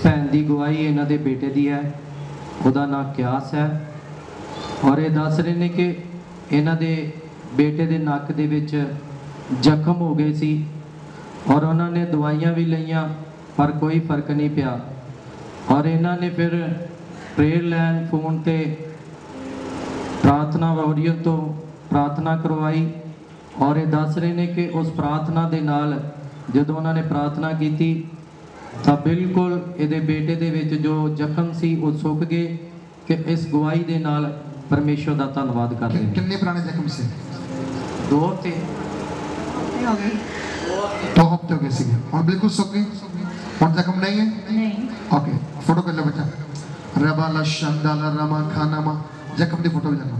भैन की गवाही इन्हां दे बेटे की है, उहदा नाम क्यास है। और ये दस रहे ने कि इन्हां दे बेटे दे नक दे विच जख्म हो गए सी और उन्होंने दवाइयां भी लईयां पर कोई फर्क नहीं पिया। और इन्हां ने फिर प्रेयर लैन फोन ते प्रार्थना वॉरियर तो प्रार्थना करवाई और ये दस रहे ने कि उस प्रार्थना दे नाल जदों उन्होंने प्रार्थना की तो बिल्कुल ये बेटे दे विच जो जख्म सी वो सुक गए कि इस गवाही दे नाल परमेश्वर का धन्यवाद करते हैं। कितने पुराने जख्म से? 2 हफ्ते हो गए, 2 हफ्ते हो गए सी और बिल्कुल सुक गए और जख्म नहीं है? नहीं। ओके, फोटो कर लो बेटा। रबाला शंदाला रमा खानामा जख्म की फोटो भी लेना।